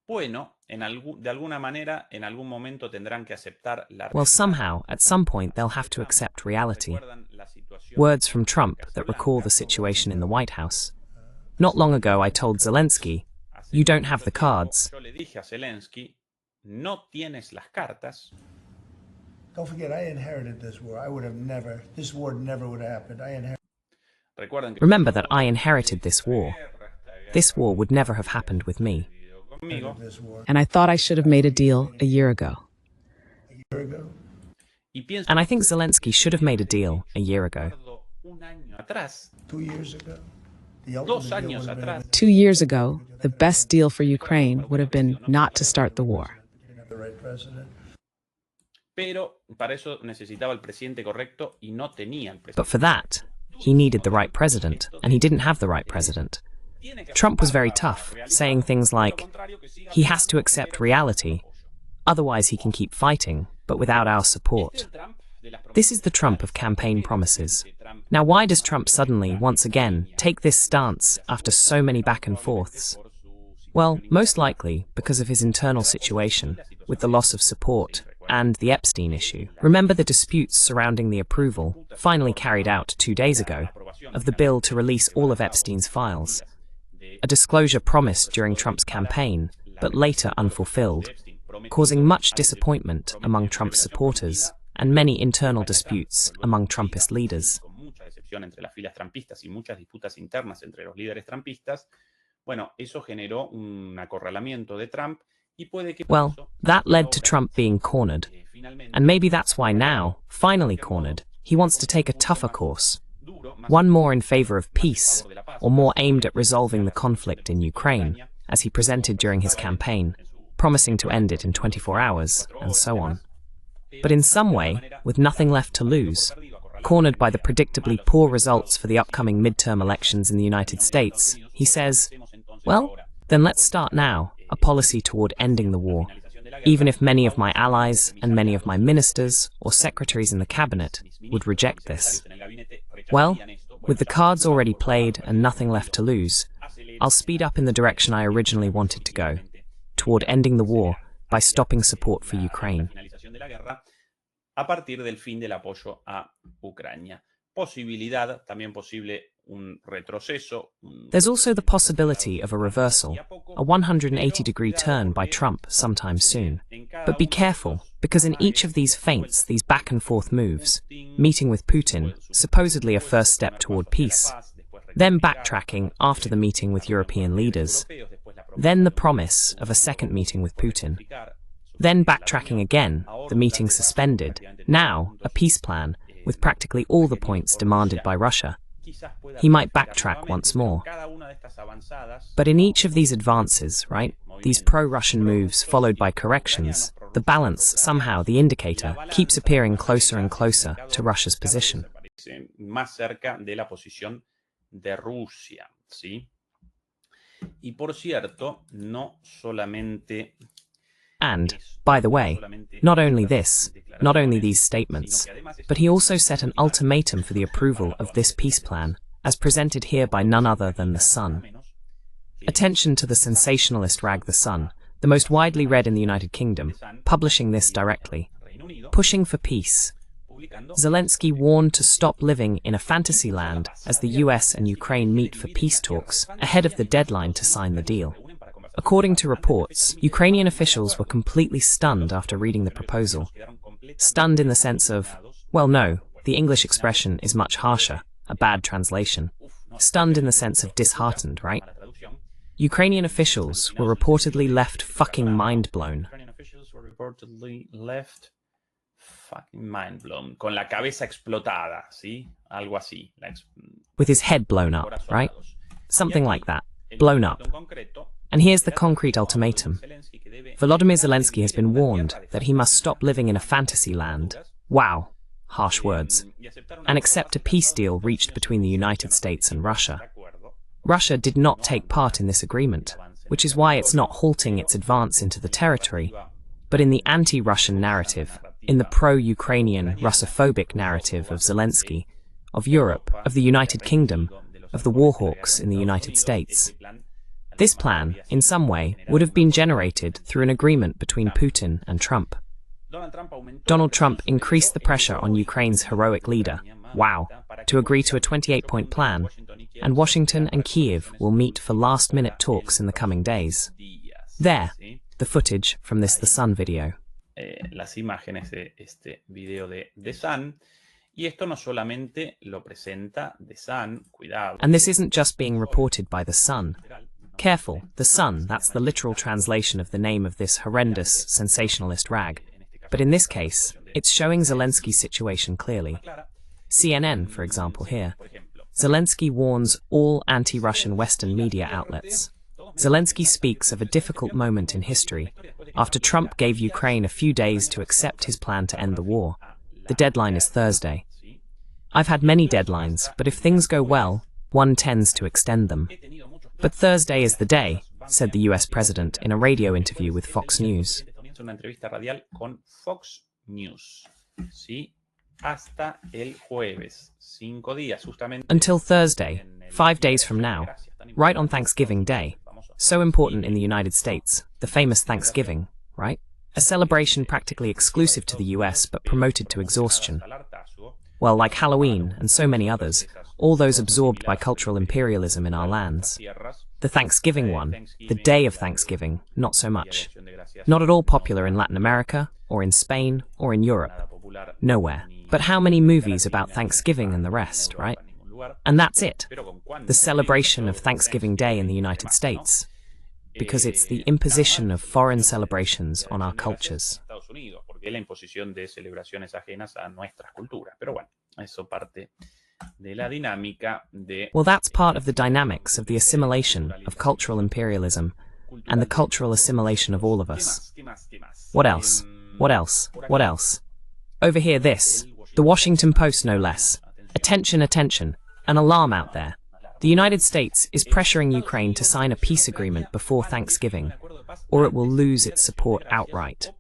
Speaker 1: Bueno, de alguna manera, en algún momento tendrán que aceptar la
Speaker 2: Well, somehow, at some point, they'll have to accept reality.
Speaker 1: Recuerdan la situación.
Speaker 2: Words from Trump that recall the situation in the White House. Not long ago, I told Zelensky, "You don't have the cards."
Speaker 1: Yo le dije a Zelensky, no tienes las cartas.
Speaker 5: Don't forget, I inherited this war. I would have never. This war never would have happened. I inherited.
Speaker 1: Recuerden que
Speaker 2: Remember that I inherited this war. This war would never have happened with me.
Speaker 1: conmigo.
Speaker 5: This war
Speaker 4: And I thought I should have made a deal a year ago.
Speaker 5: a year ago.
Speaker 1: Y pienso
Speaker 2: And I think Zelensky should have made a deal a year ago.
Speaker 1: un año atrás,
Speaker 5: 2 years ago. The
Speaker 1: 2
Speaker 5: ultimate deal
Speaker 1: años
Speaker 5: would have been
Speaker 1: atrás,
Speaker 4: 2 years ago, the best deal for Ukraine would have been not to start the war.
Speaker 5: president.
Speaker 1: Pero para eso necesitaba el presidente correcto y no tenía el presidente.
Speaker 2: But for that, he needed the right president, and he didn't have the right president. Trump was very tough, saying things like, he has to accept reality, otherwise he can keep fighting, but without our support. This is the Trump of campaign promises. Now, why does Trump suddenly, once again, take this stance after so many back and forths? Well, most likely because of his internal situation, with the loss of support, and the Epstein issue. Remember the disputes surrounding the approval, finally carried out 2 days ago, of the bill to release all of Epstein's files. A disclosure promised during Trump's campaign, but later unfulfilled, causing much disappointment among Trump's supporters and many internal disputes among Trumpist leaders.
Speaker 1: Entre las filas trampistas y muchas disputas internas entre los líderes trampistas, bueno, eso generó un acorralamiento de Trump y puede que...
Speaker 2: Well, that led to Trump being cornered. And maybe that's why now, finally cornered, he wants to take a tougher course. One more in favor of peace, or more aimed at resolving the conflict in Ukraine, as he presented during his campaign, promising to end it in 24 hours, and so on. But in some way, with nothing left to lose, cornered by the predictably poor results for the upcoming midterm elections in the United States, he says, well, then let's start now a policy toward ending the war, even if many of my allies and many of my ministers or secretaries in the cabinet would reject this. Well, with the cards already played and nothing left to lose, I'll speed up in the direction I originally wanted to go, toward ending the war by stopping support for Ukraine.
Speaker 1: A partir del fin del apoyo a Ucrania. Posibilidad, también posible un retroceso.
Speaker 2: There's also the possibility of a reversal, a 180-degree turn by Trump sometime soon. But be careful, because in each of these feints, these back-and-forth moves, meeting with Putin, supposedly a first step toward peace, then backtracking after the meeting with European leaders, then the promise of a second meeting with Putin, then backtracking again, the meeting suspended, now a peace plan with practically all the points demanded by Russia. He might backtrack once more. But in each of these advances, right, these pro-Russian moves followed by corrections, the balance, somehow the indicator, keeps appearing closer and closer to Russia's position.
Speaker 1: Más cerca de la posición de Rusia, ¿sí? Y por cierto, no solamente...
Speaker 2: And, by the way, not only this, not only these statements, but he also set an ultimatum for the approval of this peace plan, as presented here by none other than The Sun. Attention to the sensationalist rag The Sun, the most widely read in the United Kingdom, publishing this directly. Pushing for peace. Zelensky warned to stop living in a fantasy land as the US and Ukraine meet for peace talks ahead of the deadline to sign the deal. According to reports, Ukrainian officials were completely stunned after reading the proposal. Stunned in the sense of, well, no, the English expression is much harsher, a bad translation. Stunned in the sense of disheartened, right? Ukrainian officials were reportedly left fucking mind-blown.
Speaker 1: Con la cabeza explotada, ¿sí? Algo así.
Speaker 2: With his head blown up, right? Something like that. Blown up. And here's the concrete ultimatum. Volodymyr Zelensky has been warned that he must stop living in a fantasy land. Wow, harsh words. And accept a peace deal reached between the United States and Russia. Russia did not take part in this agreement, which is why it's not halting its advance into the territory, but in the anti-Russian narrative, in the pro-Ukrainian Russophobic narrative of Zelensky, of Europe, of the United Kingdom, of the warhawks in the United States. This plan, in some way, would have been generated through an agreement between Putin and Trump. Donald Trump increased the pressure on Ukraine's heroic leader, wow, to agree to a 28-point plan, and Washington and Kyiv will meet for last-minute talks in the coming days. There, the footage from this The Sun video.
Speaker 1: Las imágenes de este video de The Sun. Y esto no solamente lo presenta The Sun, cuidado.
Speaker 2: And this isn't just being reported by The Sun. Careful, The Sun, that's the literal translation of the name of this horrendous, sensationalist rag. But in this case, it's showing Zelensky's situation clearly. CNN, for example, here. Zelensky warns all anti-Russian Western media outlets. Zelensky speaks of a difficult moment in history after Trump gave Ukraine a few days to accept his plan to end the war. The deadline is Thursday. I've had many deadlines, but if things go well, one tends to extend them. But Thursday is the day, said the US president in a radio interview with Fox News. Until Thursday, 5 days from now, right on Thanksgiving Day. So important in the United States, the famous Thanksgiving, right? A celebration practically exclusive to the US but promoted to exhaustion. Well, like Halloween and so many others, all those absorbed by cultural imperialism in our lands. The Thanksgiving one, the day of Thanksgiving, not so much. Not at all popular in Latin America, or in Spain, or in Europe. Nowhere. But how many movies about Thanksgiving and the rest, right? And that's it. The celebration of Thanksgiving Day in the United States. Because it's the imposition of foreign celebrations on our cultures. Well, that's part of the dynamics of the assimilation of cultural imperialism and the cultural assimilation of all of us. What else? What else? What else? Over here, this. The Washington Post, no less. Attention, attention. An alarm out there. The United States is pressuring Ukraine to sign a peace agreement before Thanksgiving, or it will lose its support outright.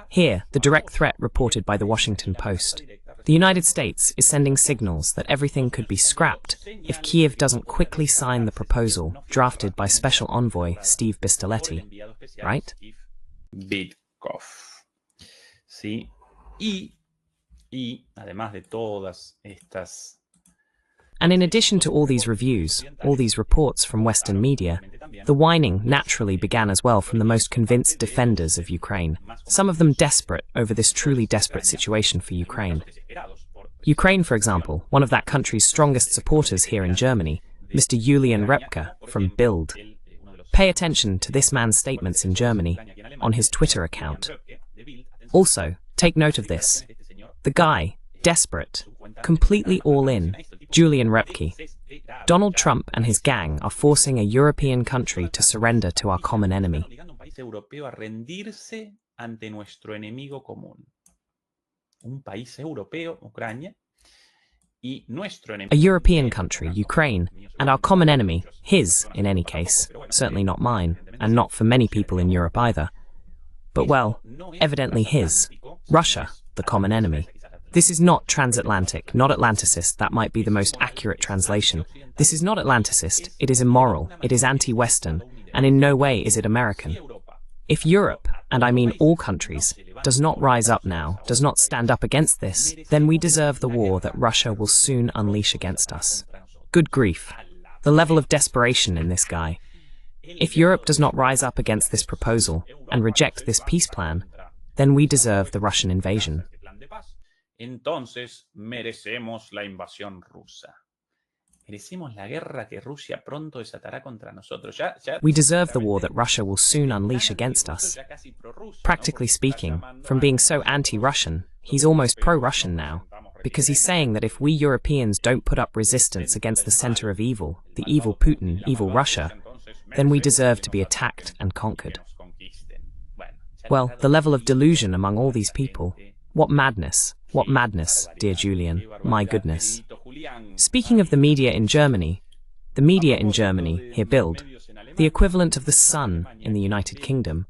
Speaker 2: Here, the direct threat reported by the Washington Post. The United States is sending signals that everything could be scrapped if Kiev doesn't quickly sign the proposal drafted by Special Envoy Steve Bistoletti, right?
Speaker 1: Bitkov. Sí. Y además de todas estas.
Speaker 2: And in addition to all these reviews, all these reports from Western media, the whining naturally began as well from the most convinced defenders of Ukraine, some of them desperate over this truly desperate situation for Ukraine. Ukraine, for example, one of that country's strongest supporters here in Germany, Mr. Julian Repke from Bild. Pay attention to this man's statements in Germany on his Twitter account. Also, take note of this. The guy, desperate, completely all in, Julian Repke. Donald Trump and his gang are forcing a European country to surrender to our common enemy. A European country, Ukraine, and our common enemy, his, in any case, certainly not mine, and not for many people in Europe either. But well, evidently his, Russia, the common enemy. This is not transatlantic, not Atlanticist, that might be the most accurate translation. This is not Atlanticist, it is immoral, it is anti-Western, and in no way is it American. If Europe, and I mean all countries, does not rise up now, does not stand up against this, then we deserve the war that Russia will soon unleash against us. Good grief. The level of desperation in this guy. If Europe does not rise up against this proposal and reject this peace plan, then we deserve the Russian invasion.
Speaker 1: Entonces merecemos la invasión rusa. Merecemos la guerra que Rusia pronto desatará contra nosotros.
Speaker 2: We deserve the war that Russia will soon unleash against us. Practically speaking, from being so anti-Russian, he's almost pro-Russian now, because he's saying that if we Europeans don't put up resistance against the center of evil, the evil Putin, evil Russia, then we deserve to be attacked and conquered. Well, the level of delusion among all these people. What madness, dear Julian, my goodness. Speaking of the media in Germany, here Bild, the equivalent of the Sun in the United Kingdom,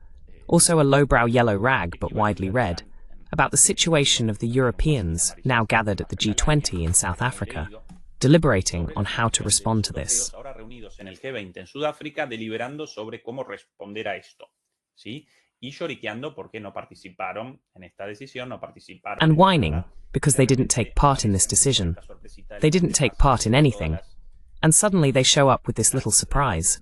Speaker 2: also a lowbrow yellow rag but widely read, about the situation of the Europeans now gathered at the G20 in South Africa, deliberating on how to respond to this. And whining, because they didn't take part in this decision. They didn't take part in anything. And suddenly they show up with this little surprise.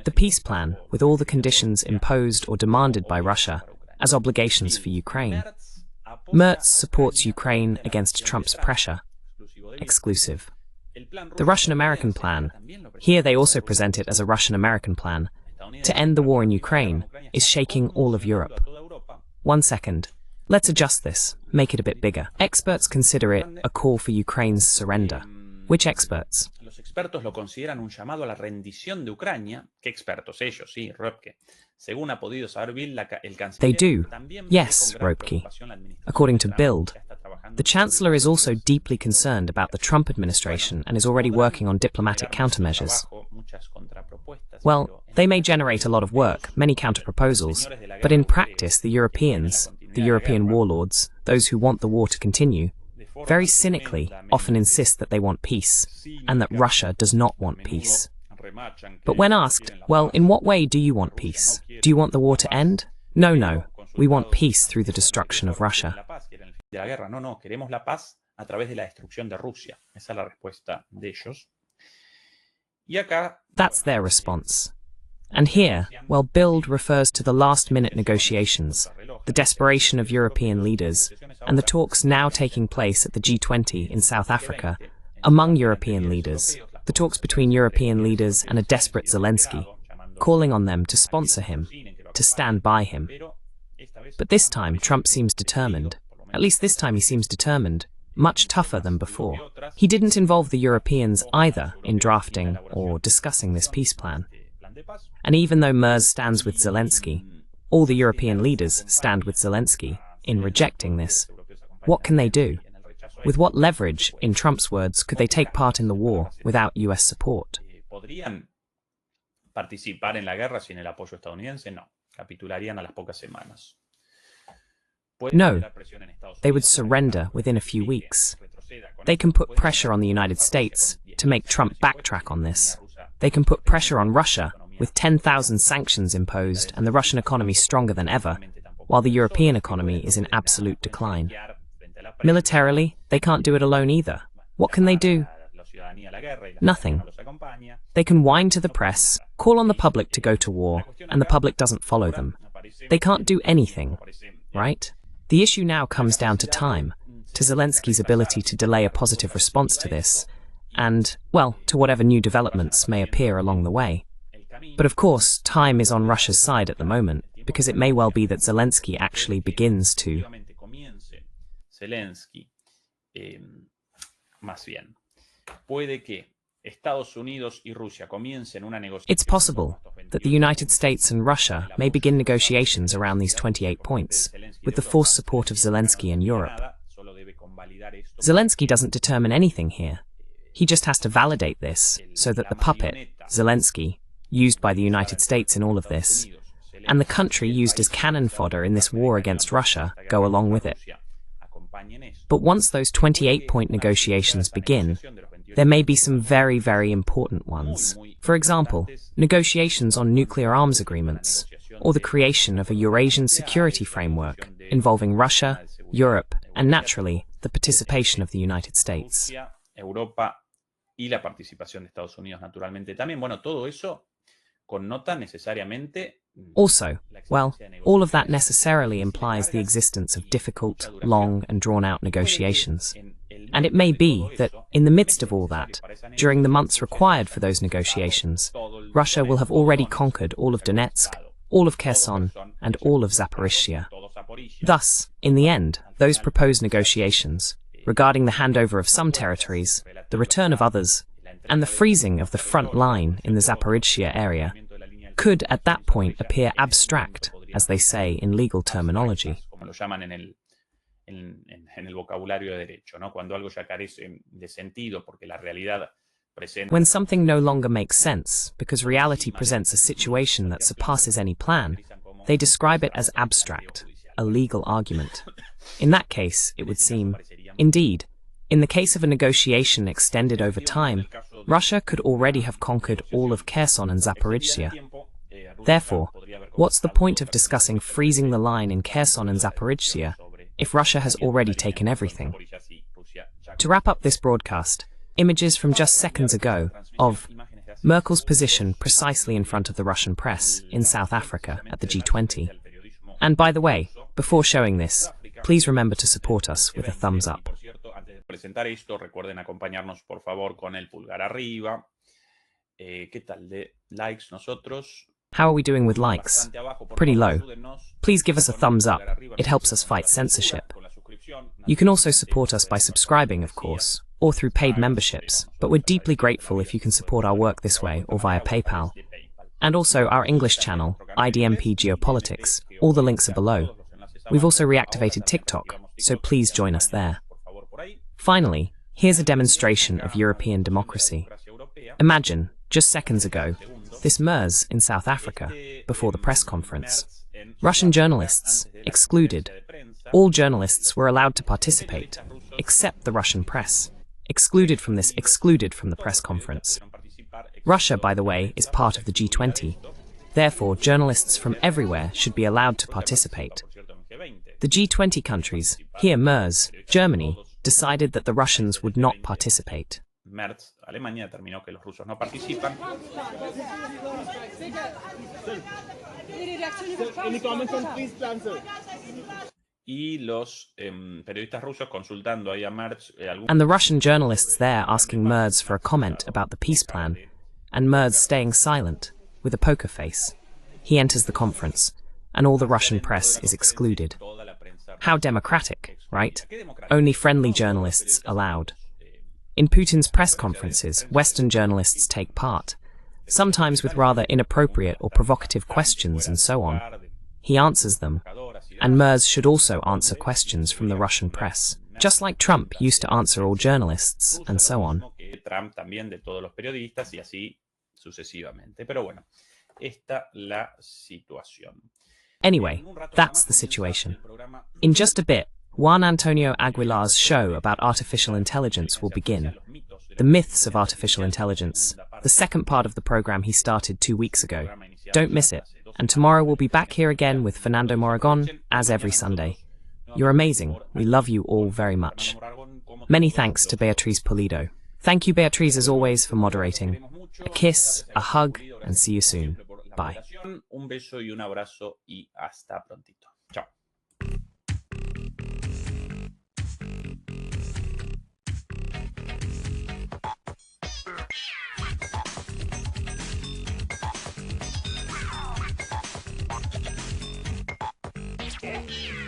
Speaker 2: The peace plan, with all the conditions imposed or demanded by Russia as obligations for Ukraine. Merz supports Ukraine against Trump's pressure. Exclusive. The Russian-American plan, here they also present it as a Russian-American plan, to end the war in Ukraine, is shaking all of Europe. 1 second. Let's adjust this, make it a bit bigger. Experts consider it a call for Ukraine's surrender. Which experts?
Speaker 1: Los expertos lo consideran un llamado a la rendición de Ucrania. ¿Qué expertos? Ellos, sí, Röpke. Según ha podido saber Bill, el canciller
Speaker 2: They do.
Speaker 1: también ve
Speaker 2: Yes,
Speaker 1: con gran
Speaker 2: Röpke.
Speaker 1: preocupación la administración
Speaker 2: According to
Speaker 1: de Trump,
Speaker 2: Bild,
Speaker 1: ya está trabajando
Speaker 2: the Chancellor is also deeply concerned about the Trump administration and is already working on diplomatic countermeasures. Well, they may generate a lot of work, many counterproposals, but in practice the Europeans, the European warlords, those who want the war to continue, very cynically often insist that they want peace, and that Russia does not want peace. But when asked, well, in what way do you want peace? Do you want the war to end? No, no. We want peace through the destruction of Russia.
Speaker 1: No, queremos la paz a través de la destrucción de Rusia. Esa es la respuesta de ellos. Y acá,
Speaker 2: that's their response. And here, well, Bild refers to the last-minute negotiations, the desperation of European leaders, and the talks now taking place at the G20 in South Africa among European leaders, the talks between European leaders and a desperate Zelensky, calling on them to sponsor him, to stand by him. But this time, Trump seems determined. At least this time he seems determined, much tougher than before. He didn't involve the Europeans either in drafting or discussing this peace plan. And even though Merz stands with Zelensky, all the European leaders stand with Zelensky in rejecting this, what can they do? With what leverage, in Trump's words, could they take part in the war without US support?
Speaker 1: ¿Podrían participar en la guerra sin el apoyo estadounidense? No. Capitularían a las pocas semanas.
Speaker 2: No, they would surrender within a few weeks. They can put pressure on the United States to make Trump backtrack on this. They can put pressure on Russia with 10,000 sanctions imposed and the Russian economy stronger than ever, while the European economy is in absolute decline. Militarily, they can't do it alone either. What can they do? Nothing. They can whine to the press, call on the public to go to war, and the public doesn't follow them. They can't do anything, right? The issue now comes down to time, to Zelensky's ability to delay a positive response to this, and, well, to whatever new developments may appear along the way. But of course, time is on Russia's side at the moment, because it may well be that Zelensky actually begins to... It's possible that the United States and Russia may begin negotiations around these 28 points, with the forced support of Zelensky in Europe. Zelensky doesn't determine anything here. He just has to validate this, so that the puppet, Zelensky, used by the United States in all of this, and the country used as cannon fodder in this war against Russia, go along with it. But once those 28-point negotiations begin, there may be some very, very important ones. For example, negotiations on nuclear arms agreements, or the creation of a Eurasian security framework involving Russia, Europe, and naturally, the participation of the United States.
Speaker 1: Europa y la participación de Estados Unidos, naturalmente. También, bueno, todo eso connota necesariamente.
Speaker 2: Also, well, all of that necessarily implies the existence of difficult, long, and drawn-out negotiations. And it may be that, in the midst of all that, during the months required for those negotiations, Russia will have already conquered all of Donetsk, all of Kherson, and all of Zaporizhzhia. Thus, in the end, those proposed negotiations, regarding the handover of some territories, the return of others, and the freezing of the front line in the Zaporizhzhia area, could at that point appear abstract, as they say in legal terminology. When something no longer makes sense, because reality presents a situation that surpasses any plan, they describe it as abstract, a legal argument. In that case, it would seem, indeed, in the case of a negotiation extended over time, Russia could already have conquered all of Kherson and Zaporizhzhia. Therefore, what's the point of discussing freezing the line in Kherson and Zaporizhzhia if Russia has already taken everything? To wrap up this broadcast, images from just seconds ago of Merkel's position precisely in front of the Russian press in South Africa at the G20. And by the way, before showing this, please remember to support us with a thumbs up.
Speaker 1: Presentar esto, recuerden acompañarnos por favor con el pulgar arriba. ¿Qué tal de likes nosotros?
Speaker 2: How are we doing with likes? Pretty low. Please give us a thumbs up. It helps us fight censorship. You can also support us by subscribing, of course, or through paid memberships, but we're deeply grateful if you can support our work this way or via PayPal. And also our English channel, IDMP Geopolitics, all the links are below. We've also reactivated TikTok, so please join us there. Finally, here's a demonstration of European democracy. Imagine, just seconds ago, this MERS in South Africa, before the press conference. Russian journalists, excluded. All journalists were allowed to participate, except the Russian press. Excluded from the press conference. Russia, by the way, is part of the G20. Therefore, journalists from everywhere should be allowed to participate. The G20 countries, here MERS, Germany, decided that the Russians would not participate.
Speaker 1: MERS, Alemania, determinó que los rusos no participan.
Speaker 7: Any comments on peace plan, sir?
Speaker 1: Y los periodistas rusos consultando ahí a MERS.
Speaker 2: And the Russian journalists there asking MERS for a comment about the peace plan, and MERS staying silent, with a poker face. He enters the conference, and all the Russian press is excluded. How democratic, right? Only friendly journalists allowed. In Putin's press conferences, Western journalists take part, sometimes with rather inappropriate or provocative questions and so on. He answers them, and MERS should also answer questions from the Russian press, just like Trump used to answer all journalists and so on.
Speaker 1: Trump también de todos los periodistas y así sucesivamente. Pero bueno, esta la situación.
Speaker 2: Anyway, that's the situation. In just a bit, Juan Antonio Aguilar's show about artificial intelligence will begin. The myths of artificial intelligence, the second part of the program he started 2 weeks ago. Don't miss it. And tomorrow we'll be back here again with Fernando Moragon, as every Sunday. You're amazing. We love you all very much. Many thanks to Beatriz Pulido. Thank you, Beatriz, as always, for moderating. A kiss, a hug, and see you soon. Bye.
Speaker 1: Un beso y un abrazo y hasta prontito. Chao.
Speaker 3: Yeah.